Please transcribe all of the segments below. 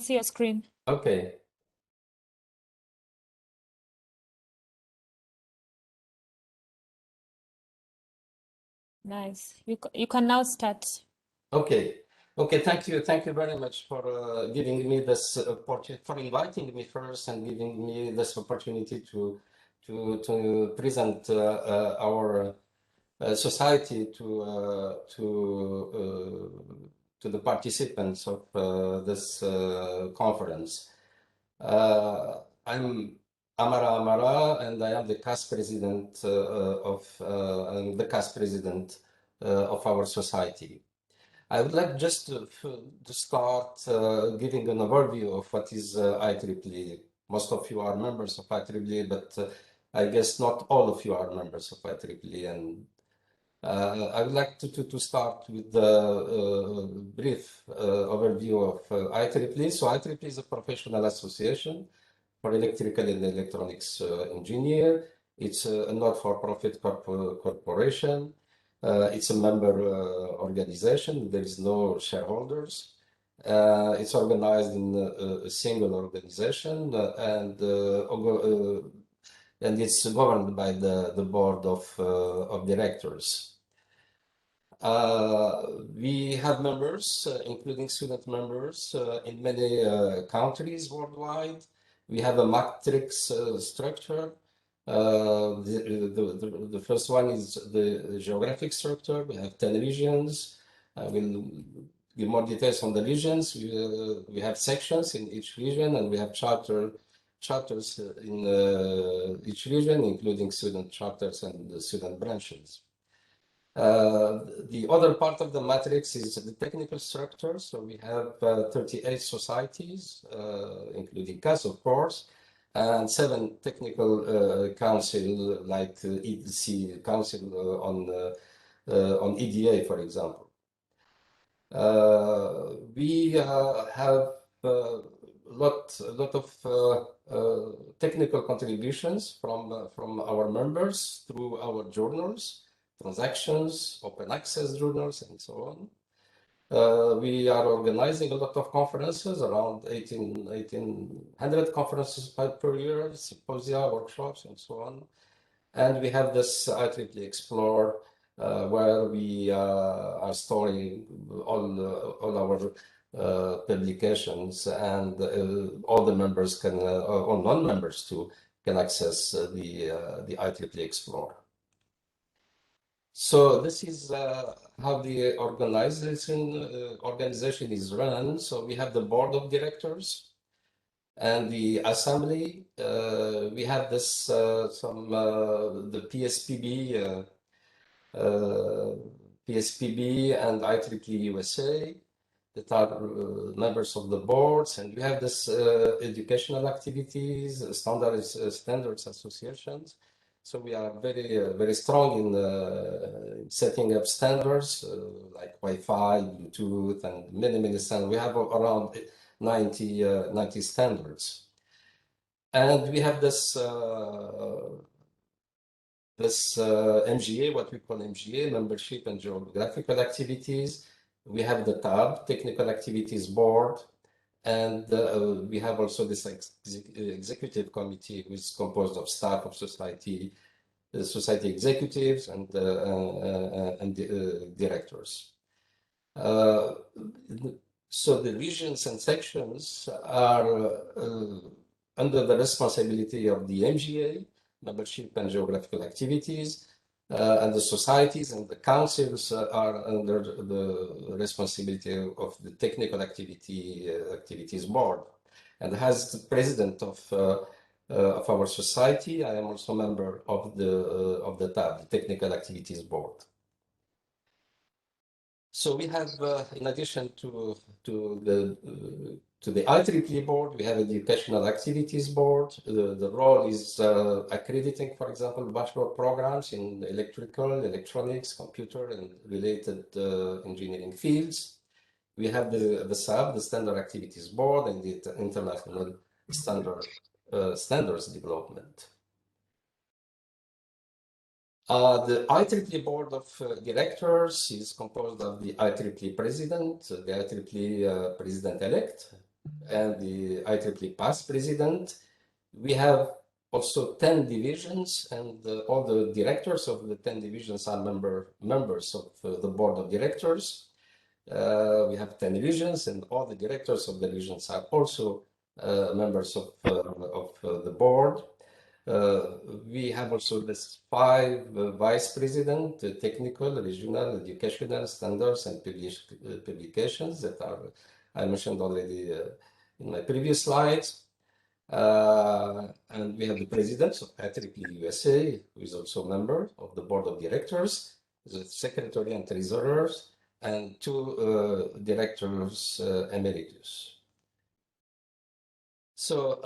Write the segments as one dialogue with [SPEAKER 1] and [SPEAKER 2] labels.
[SPEAKER 1] see your screen.
[SPEAKER 2] Okay.
[SPEAKER 1] Nice. You can now start.
[SPEAKER 2] Okay. Okay. Thank you very much for giving me this opportunity, for inviting me first and giving me this opportunity to present our society to the participants of this conference. I'm Amara, and I am the CAS president I'm the CAS president of our society. I would like just to start giving an overview of what is IEEE. Most of you are members of IEEE, but I guess not all of you are members of IEEE, and I would like to start with the brief overview of IEEE. So IEEE is a professional association for electrical and electronics engineer. It's a not-for-profit corporation. It's a member organization. There is no shareholders. It's organized in a single organization and it's governed by the board of directors. We have members, including student members, in many countries worldwide. We have a matrix structure. The first one is the geographic structure. We have 10 regions. I will give more details on the regions. We have sections in each region, and we have chapters in each region, including student chapters and student branches. The other part of the matrix is the technical structure. So we have 38 societies, including CAS, of course, and 7 technical council, like EDC Council on EDA, for example. We have a lot of technical contributions from our members through our journals, transactions, open access journals, and so on. We are organizing a lot of conferences, around 1,800 conferences per year, symposia, workshops, and so on. And we have this IEEE Explore, where we are storing all our publications, and all the members can, or non-members too, can access the IEEE Explore. So this is how the organization is run. So we have the board of directors and the assembly. We have this the PSPB and IEEE USA that are members of the boards, and we have this educational activities, standards associations. So we are very strong in setting up standards like Wi-Fi, Bluetooth, and many standards. We have around 90 standards, and we have this MGA, what we call MGA, membership and geographical activities. We have the TAB, Technical Activities Board, and we have also this executive committee, which is composed of staff of society executives and directors. So the regions and sections are under the responsibility of the MGA, membership and geographical activities, and the societies and the councils are under the responsibility of the technical activities board. And as the president of our society, I am also a member of the TAB, the Technical Activities Board. So we have, in addition to the IEEE board, we have Educational Activities Board. The role is accrediting, for example, bachelor programs in electrical, electronics, computer, and related engineering fields. We have the SAB, the Standard Activities Board, and the International Standards Development. The IEEE Board of Directors is composed of the IEEE President, the IEEE President-elect, and the IEEE past president. We have also 10 divisions, and all the directors of the 10 divisions are members of the board of directors. We have 10 divisions, and all the directors of the divisions are also members of the board. We have also this 5 vice president, technical, regional, educational, standards, and publications that are, I mentioned already in my previous slides. And we have the president of IEEE USA, who is also a member of the board of directors, the secretary and treasurers, and 2 directors emeritus. So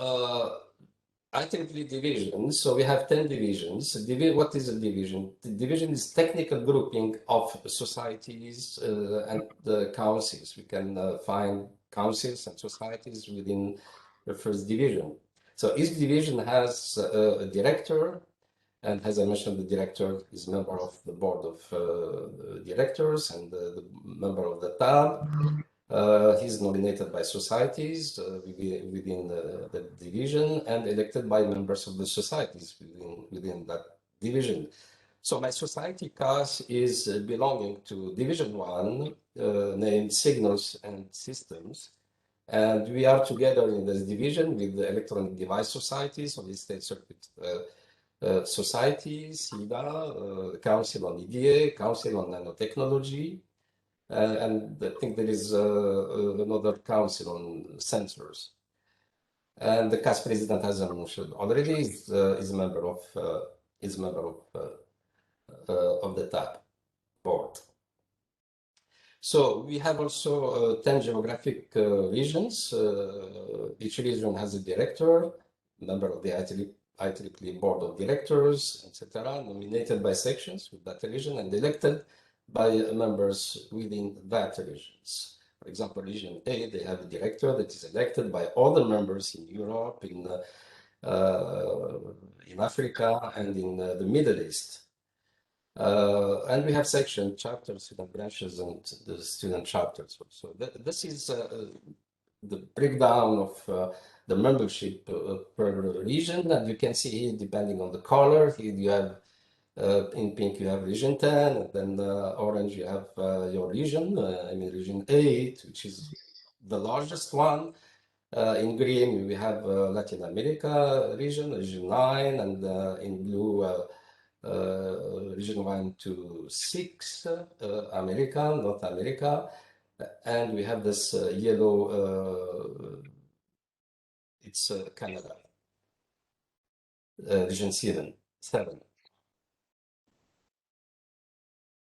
[SPEAKER 2] IEEE divisions, so we have 10 divisions. What is a division? The division is technical grouping of societies and councils. We can find councils and societies within the first division. So each division has a director, and as I mentioned, the director is a member of the board of directors and the member of the tab. He's nominated by societies within the division and elected by members of the societies within that division. So my society CAS is belonging to Division 1, named Signals and Systems. And we are together in this division with the electronic device societies, solid state circuit societies, SIDA, Council on EDA, Council on Nanotechnology, and I think there is another council on sensors. And the CAS president, as I mentioned already, is a member of the TAP board. So we have also 10 geographic regions. Each region has a director, member of the IEEE board of directors, etc., nominated by sections with that region and elected by members within that regions. For example, Region A, they have a director that is elected by all the members in Europe, in Africa, and in the Middle East. And we have section chapters, student branches, and the student chapters. So this is the breakdown of the membership per region, and you can see here, depending on the color, here you have in pink you have region 10, and then orange you have your region, I mean region 8, which is the largest one. In green we have Latin America region, region 9, and in blue region 1 to 6, America, North America, and we have this yellow, it's Canada, region 7.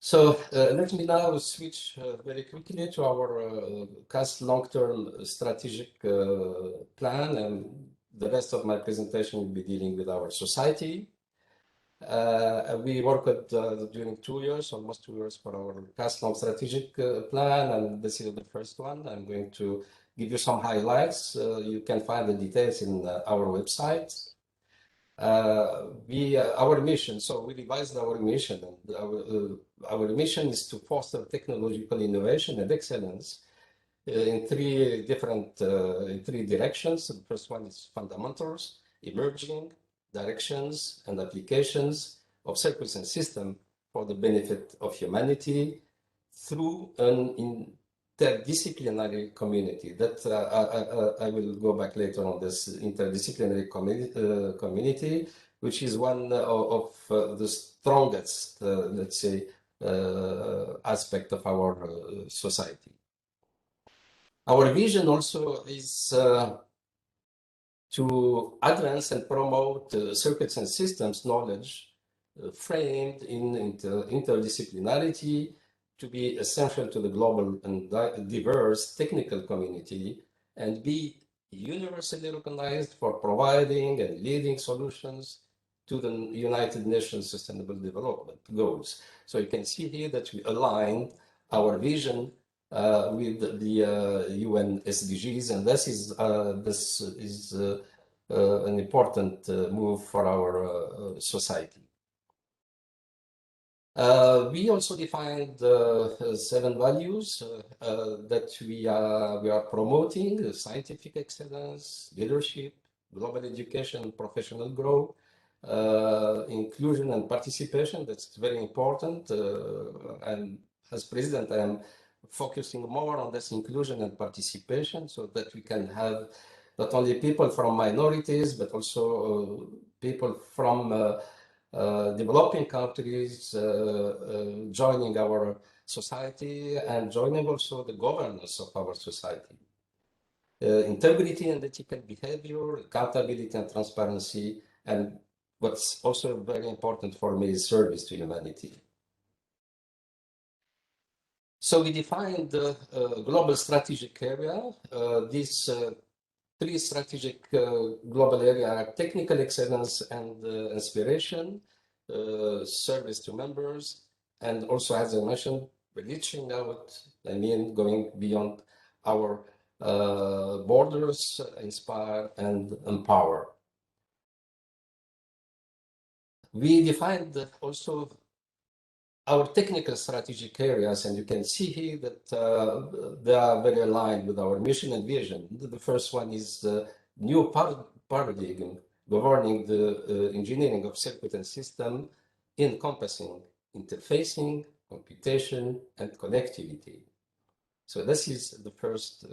[SPEAKER 2] So let me now switch very quickly to our CAS long-term strategic plan, and the rest of my presentation will be dealing with our society. We worked during 2 years, almost 2 years, for our CAS long strategic plan, and this is the first one. I'm going to give you some highlights. You can find the details in our website. Our mission, so we revised our mission, and our mission is to foster technological innovation and excellence in 3 directions. The first one is fundamentals, emerging directions, and applications of circuits and systems for the benefit of humanity through an interdisciplinary community. That I will go back later on this interdisciplinary community, which is one of the strongest, let's say, aspect of our society. Our vision also is to advance and promote circuits and systems knowledge framed in interdisciplinarity to be essential to the global and diverse technical community, and be universally recognized for providing and leading solutions to the United Nations Sustainable Development Goals. So you can see here that we aligned our vision with the UN SDGs, and this is an important move for our society. We also defined 7 values that we are promoting: scientific excellence, leadership, global education, professional growth, inclusion and participation. That's very important. And as president, I am focusing more on this inclusion and participation so that we can have not only people from minorities, but also people from developing countries joining our society and joining also the governance of our society. Integrity and ethical behavior, accountability and transparency, and what's also very important for me is service to humanity. So we defined the global strategic area. These 3 strategic global areas are technical excellence and inspiration, service to members, and also, as I mentioned, reaching out, going beyond our borders, inspire and empower. We defined also our technical strategic areas, and you can see here that they are very aligned with our mission and vision. The first one is the new paradigm governing the engineering of circuit and system, encompassing interfacing, computation, and connectivity. So this is the first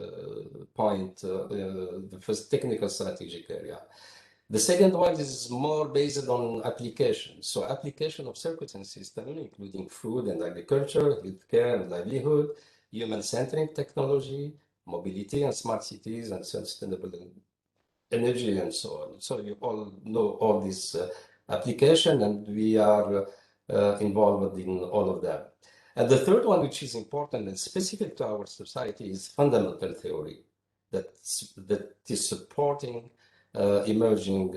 [SPEAKER 2] point, the first technical strategic area. The second one is more based on application. So application of circuits and systems, including food and agriculture, healthcare and livelihood, human-centric technology, mobility and smart cities, and sustainable energy, and so on. So you all know all these application, and we are involved in all of them. And the third one, which is important and specific to our society, is fundamental theory that is supporting emerging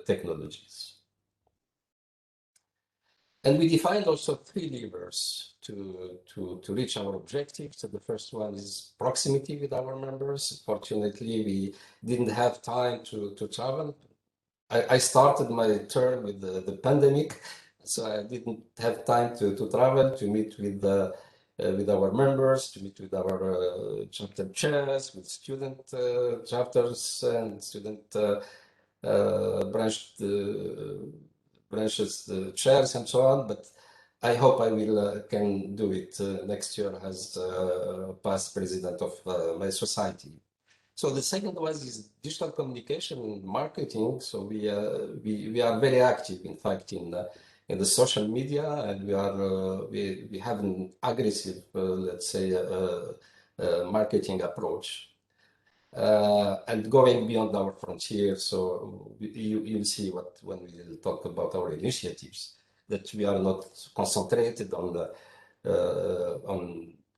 [SPEAKER 2] technologies. And we defined also 3 levers to reach our objectives. So the first one is proximity with our members. Fortunately, we didn't have time to travel. I started my term with the pandemic, so I didn't have time to travel, to meet with our members, to meet with our chapter chairs, with student chapters and student branches chairs and so on. But I hope I will can do it next year as past president of my society. So the second one is digital communication and marketing. So we are very active, in fact, in the social media, and we have an aggressive, let's say, marketing approach, and going beyond our frontiers. So you'll see when we will talk about our initiatives, that we are not concentrated on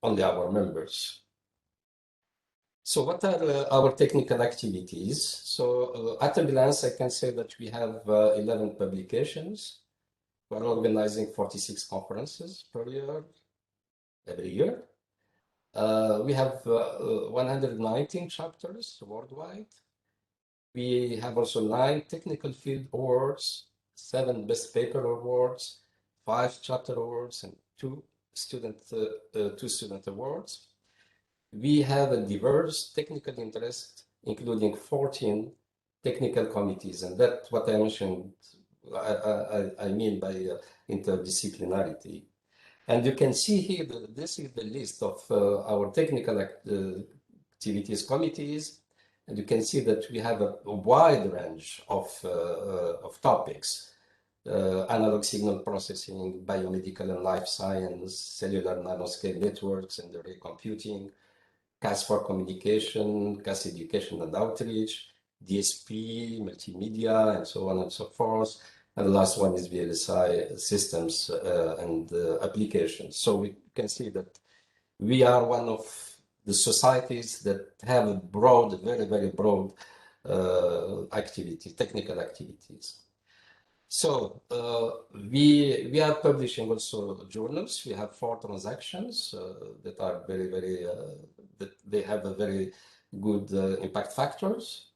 [SPEAKER 2] only our members. So what are our technical activities? So at a glance, I can say that we have 11 publications. We're organizing 46 conferences per year, every year. We have 119 chapters worldwide. We have also 9 technical field awards, 7 best paper awards, 5 chapter awards, and 2 student awards. We have a diverse technical interest, including 14 technical committees, and that's what I mentioned. I mean by interdisciplinarity. And you can see here that this is the list of our technical activities committees, and you can see that we have a wide range of topics. Analog signal processing, biomedical and life science, cellular nanoscale networks and array computing, CAS for communication, CAS education and outreach, DSP, multimedia, and so on and so forth. And the last one is VLSI systems and applications. So we can see that we are one of the societies that have a broad, very, very broad activity, technical activities. So we are publishing also journals. We have 4 transactions that are very, very, that they have a very good impact factors.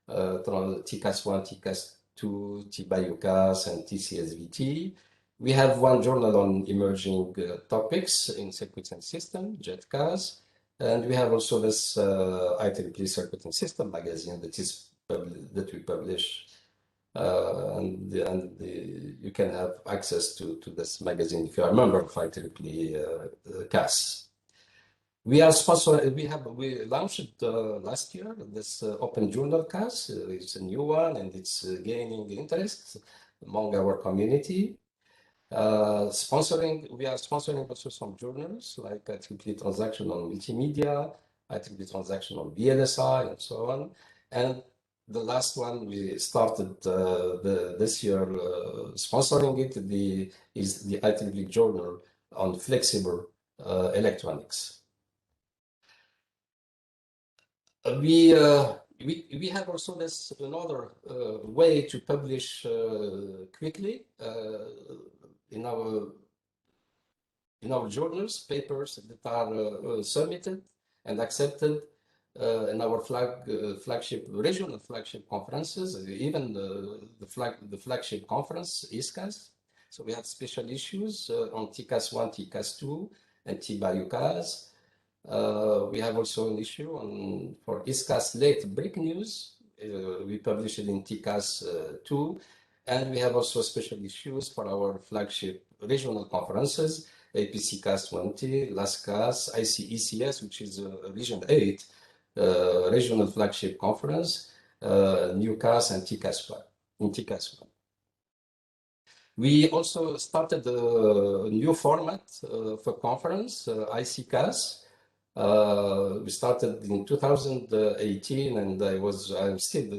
[SPEAKER 2] TCAS 1, TCAS 2, TBioCAS, and TCSVT. We have one journal on emerging topics in circuits and system, JetCAS, and we have also this IEEE Circuit and System magazine that we publish, you can have access to this magazine if you are a member of IEEE CAS. We are sponsored. We launched last year this open journal CAS. It's a new one and it's gaining interest among our community. We are sponsoring also some journals like IEEE Transaction on Multimedia, IEEE Transaction on VLSI, and so on. And the last one we started this year sponsoring it is the IEEE Journal on Flexible Electronics. We have also this another way to publish quickly in our journals, papers that are submitted and accepted in our regional flagship conferences, even the flagship conference, ISCAS. So we have special issues on TCAS 1, TCAS 2, and TBIUCAS. We have also an issue for ISCAS late break news. We publish it in TCAS 2. And we have also special issues for our flagship regional conferences, APC CAS 20, LASCAS, ICECS, which is Region 8 regional flagship conference, New CAS and TCAS 1, in TCAS 1. We also started a new format for conference, ICCAS. We started in 2018, and I'm still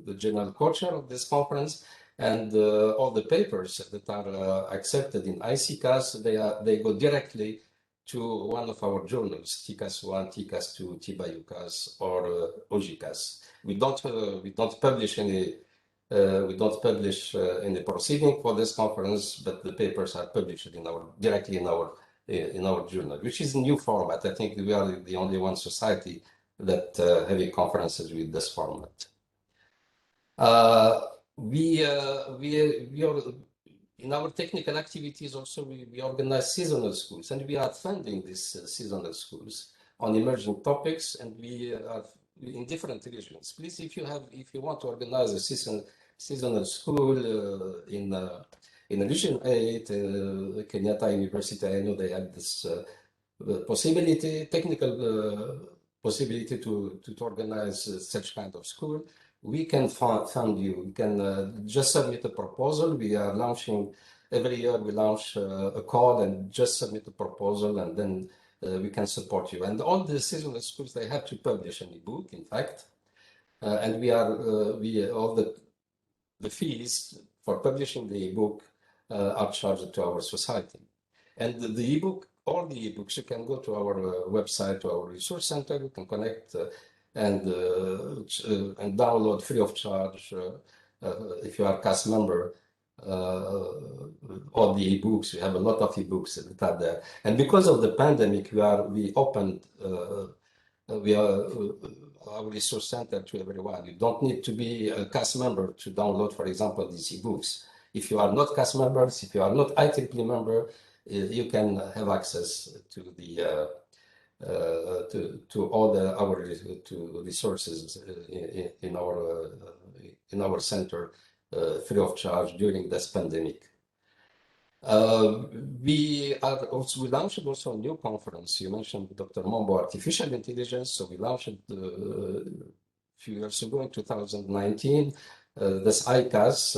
[SPEAKER 2] the general co-chair of this conference. And all the papers that are accepted in ICCAS, they go directly to one of our journals, TCAS 1, TCAS 2, TBIUCAS, or OGCAS. We don't publish any proceeding for this conference, but the papers are published directly in our journal, which is a new format. I think we are the only one society that having conferences with this format. We are in our technical activities also. We organize seasonal schools, and we are funding these seasonal schools on emerging topics, and we are in different regions. Please, if you want to organize a seasonal school in Region 8, KENYATTA University, I know they have this technical possibility to organize such kind of school. We can fund you. You can just submit a proposal. We are launching every year. We launch a call and just submit a proposal, and then we can support you. And all the seasonal schools, they have to publish an ebook, in fact, and all the fees for publishing the ebook are charged to our society. And the ebook, all the ebooks, you can go to our website, to our resource center. You can connect and download free of charge if you are a CAS member. All the ebooks, we have a lot of ebooks that are there. And because of the pandemic, we opened our resource center to everyone. You don't need to be a CAS member to download, for example, these ebooks. If you are not CAS members, if you are not IEEE member, you can have access to the to all our resources in our center free of charge during this pandemic. We launched also a new conference. You mentioned Dr. Mombo, artificial intelligence. So we launched a few years ago in 2019 this ICAS,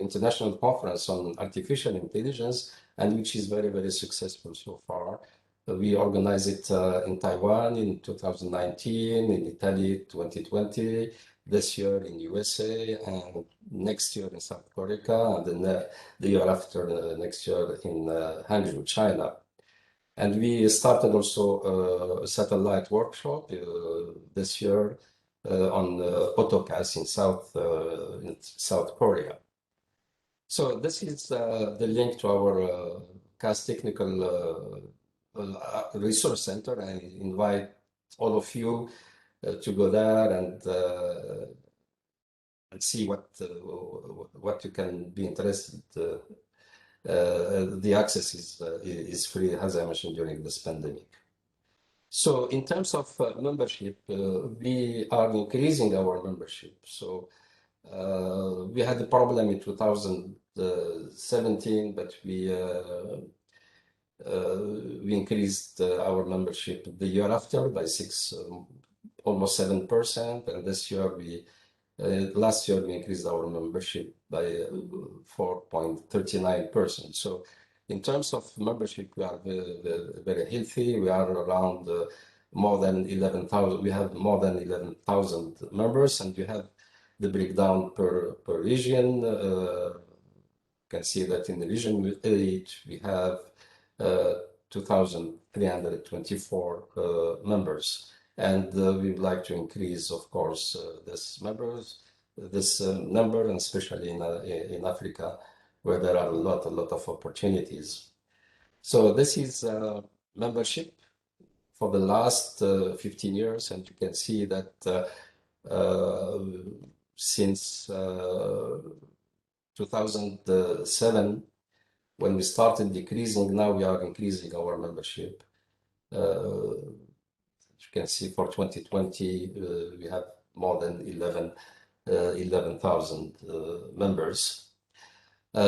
[SPEAKER 2] International Conference on Artificial Intelligence, and which is very, very successful so far. We organized it in Taiwan in 2019, in Italy 2020, this year in USA, and next year in South Korea, and then the year after next year in Hangzhou, China. And we started also a satellite workshop this year on AutoCAS in South Korea. So this is the link to our CAS Technical Resource Center. I invite all of you to go there and see what you can be interested the access is free, as I mentioned during this pandemic. So in terms of membership, we are increasing our membership. So we had a problem in 2017, but we increased our membership the year after by almost 7%, and this year last year we increased our membership by 4.39%. So in terms of membership, we are very healthy. We are around more than 11,000. We have more than 11,000 members, and you have the breakdown per region. You can see that in the region 8, we have 2,324 members. And we would like to increase, of course, this number, and especially in Africa, where there are a lot of opportunities. So this is membership for the last 15 years, and you can see that since 2007, when we started decreasing, now we are increasing our membership. You can see for 2020, we have more than 11,000 members.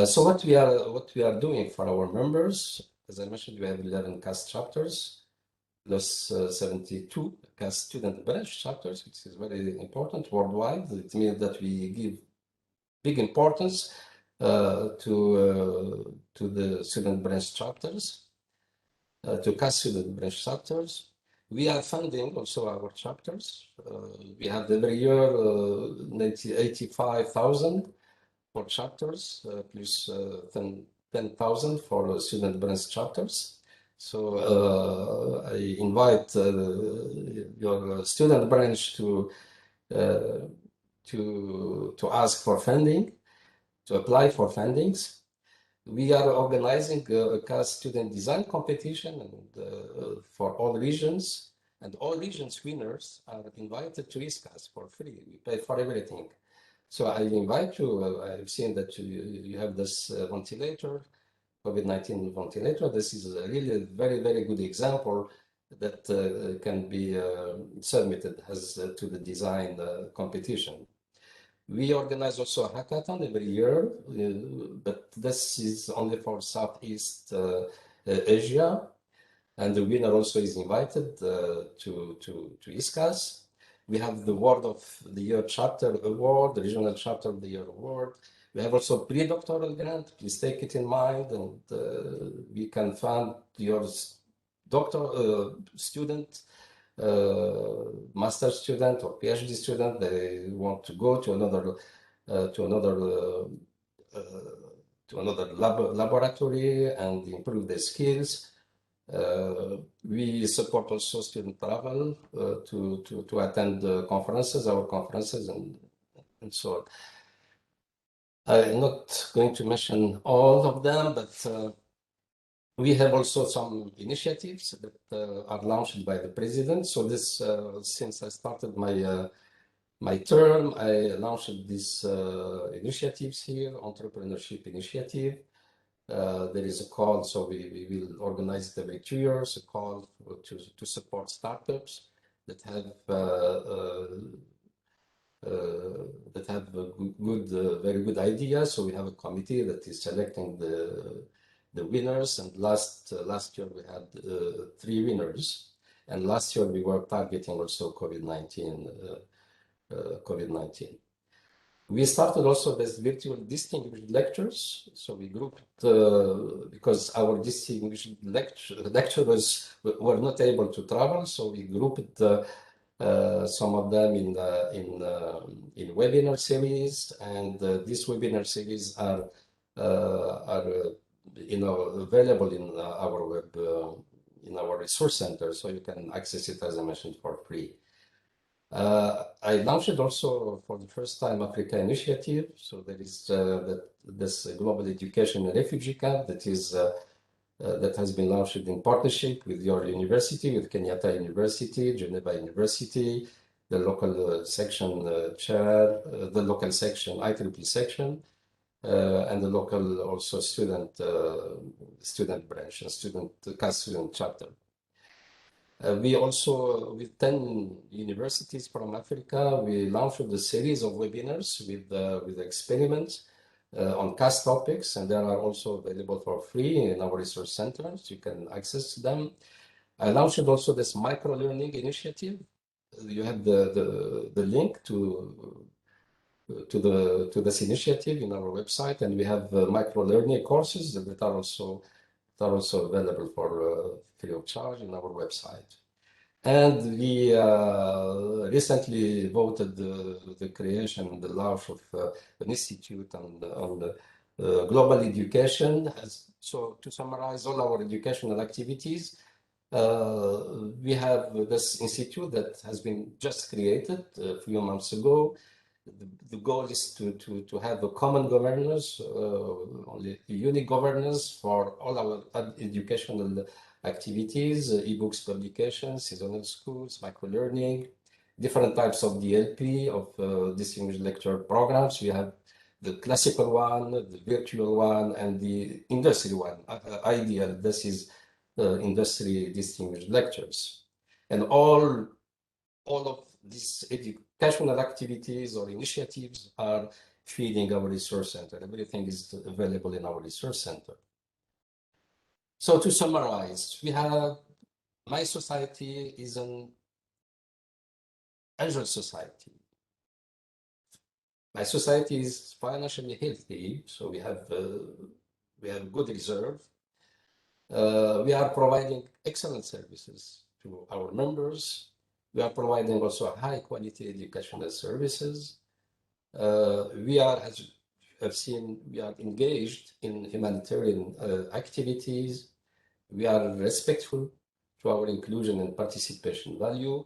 [SPEAKER 2] So what we are doing for our members, as I mentioned, we have 11 CAS chapters, plus 72 CAS student branch chapters, which is very important worldwide. It means that we give big importance to the student branch chapters, to CAS student branch chapters. We are funding also our chapters. We have every year 85,000 for chapters, plus 10,000 for student branch chapters. So I invite your student branch to ask for funding, to apply for fundings. We are organizing a CAS student design competition and, for all regions, and all regions winners are invited to ISCAS for free. We pay for everything. So I invite you, I've seen that you have this ventilator, COVID-19 ventilator. This is a really very, very good example that can be submitted as to the design competition. We organize also a hackathon every year, but this is only for Southeast Asia, and the winner also is invited to ISCAS. We have the Word of the Year Chapter Award, the Regional Chapter of the Year Award. We have also pre-doctoral grant. Please take it in mind, and we can fund your student, master student or PhD student. They want to go to another laboratory and improve their skills. We support also student travel to attend conferences, our conferences, and so on. I'm not going to mention all of them, but we have also some initiatives that are launched by the president. So this, since I started my term, I launched these initiatives here, entrepreneurship initiative. There is a call, so we will organize it every 2 years, a call to support startups that have very good ideas. So we have a committee that is selecting the winners, and last year we had 3 winners, and last year we were targeting also COVID-19. We started also this virtual distinguished lectures. So we grouped, because our distinguished lecturers were not able to travel, so we grouped some of them in webinar series, and these webinar series are available in our web, in our resource center, so you can access it, as I mentioned, for free. I launched also for the first time Africa Initiative. So there is this Global Education and Refugee Camp that has been launched in partnership with your university, with KENYATTA University, Geneva University, the local section chair, the local section, IEEE section, and the local also student branch and CAS student chapter. We also, with 10 universities from Africa, we launched a series of webinars with experiments on CAS topics, and they are also available for free in our research centers. You can access them. I launched also this micro-learning initiative. You have the link to this initiative in our website, and we have micro-learning courses that are also available for free of charge in our website. And we recently voted the creation, the launch of an institute on global education. So to summarize all our educational activities, we have this institute that has been just created a few months ago. The goal is to have a common governance, only unique governance for all our educational activities, ebooks, publications, seasonal schools, microlearning, different types of DLP, of distinguished lecture programs. We have the classical one, the virtual one, and the industry one. Ideal, this is industry distinguished lectures. And all of these educational activities or initiatives are feeding our resource center. Everything is available in our resource center. So to summarize, we have my society is an angel society. My society is financially healthy, so we have good reserve. We are providing excellent services to our members. We are providing also high quality educational services. We are, as you have seen, we are engaged in humanitarian activities. We are respectful to our inclusion and participation value.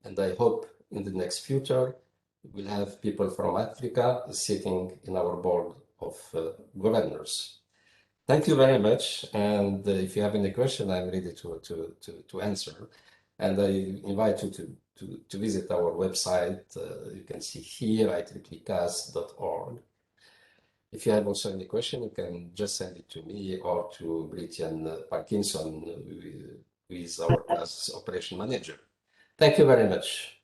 [SPEAKER 2] And I hope in the next future, we'll have people from Africa sitting in our board of governors. Thank you very much. And if you have any question, I'm ready to answer. And I invite you to visit our website. You can see here, IEEE-CAS.org. If you have also any question, you can just send it to me or to Britian Parkinson, who is our CAS operation manager. Thank you very much.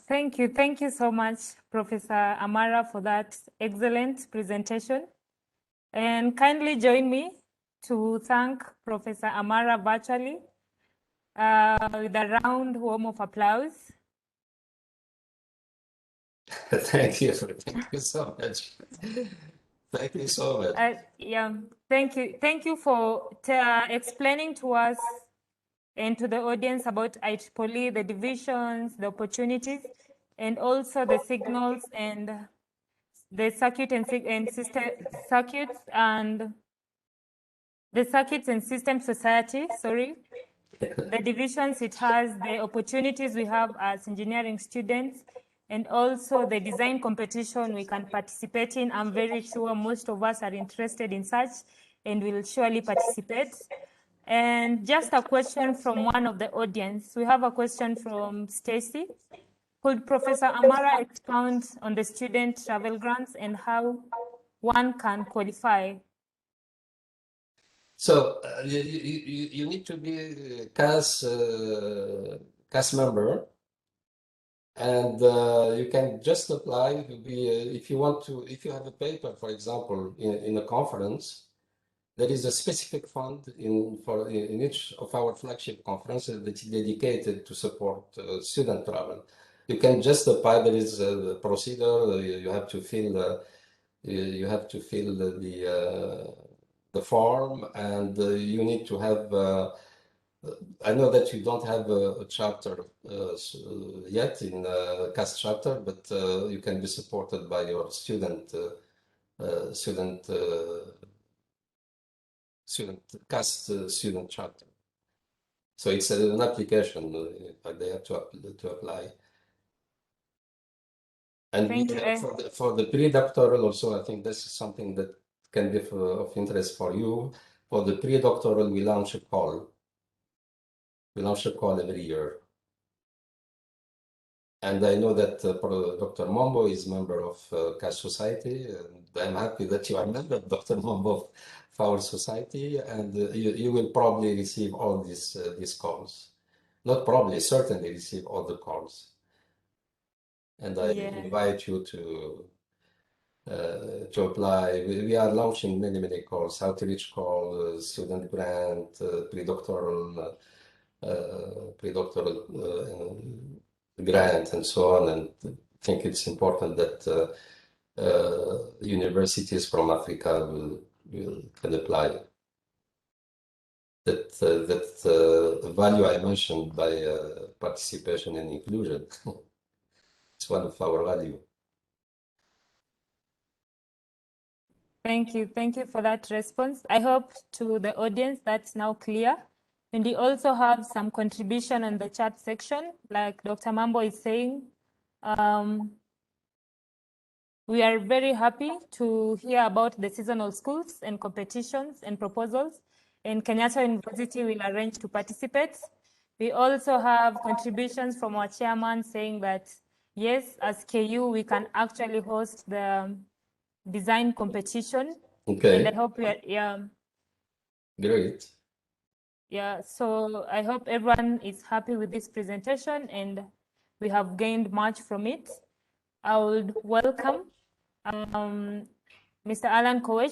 [SPEAKER 1] Thank you. Thank you so much, Professor Amara, for that excellent presentation. And kindly join me to thank Professor Amara virtually with a round warm of applause.
[SPEAKER 2] Thank you so much. Thank you so much.
[SPEAKER 1] Yeah, thank you. Thank you for explaining to us and to the audience about IEEE, the divisions, the opportunities, and also the signals and the circuit and system circuits and the circuits and system society, sorry, the divisions it has, the opportunities we have as engineering students, and also the design competition we can participate in. I'm very sure most of us are interested in such and will surely participate. And just a question from one of the audience. We have a question from Stacy. Could Professor Amara expound on the student travel grants and how one can qualify?
[SPEAKER 2] So you need to be a CAS member, and you can just apply to be if you want to. If you have a paper, for example, in a conference, there is a specific fund in each of our flagship conferences that is dedicated to support student travel. You can just apply. There is a procedure. You have to fill. You have to fill the form, and you need to have. I know that you don't have a chapter yet in CAS chapter, but you can be supported by your student CAS student chapter. So it's an application they have to apply. And for the pre-doctoral also, I think this is something that can be of interest for you. For the pre-doctoral, we launch a call. We launch a call every year. And I know that Dr. Mombo is member of CAS Society, and I'm happy that you are member, Dr. Mombo, of our society, and you will probably receive all these calls. Not probably, certainly receive all the calls. And I invite you to apply. We are launching many calls, outreach call, student grant, pre-doctoral grant, and so on. And I think it's important that universities from Africa can apply. That value I mentioned by participation and inclusion. It's one of our value.
[SPEAKER 1] Thank you. Thank you for that response. I hope to the audience that's now clear. And we also have some contribution on the chat section, like Dr. Mambo is saying. We are very happy to hear about the seasonal schools and competitions and proposals, and Kenyatta University will arrange to participate. We also have contributions from our chairman saying that, yes, as KU, we can actually host the design competition.
[SPEAKER 2] Okay.
[SPEAKER 1] And I hope we are, yeah.
[SPEAKER 2] Great.
[SPEAKER 1] Yeah, so I hope everyone is happy with this presentation and we have gained much from it. I would welcome Mr. Alan Kowesh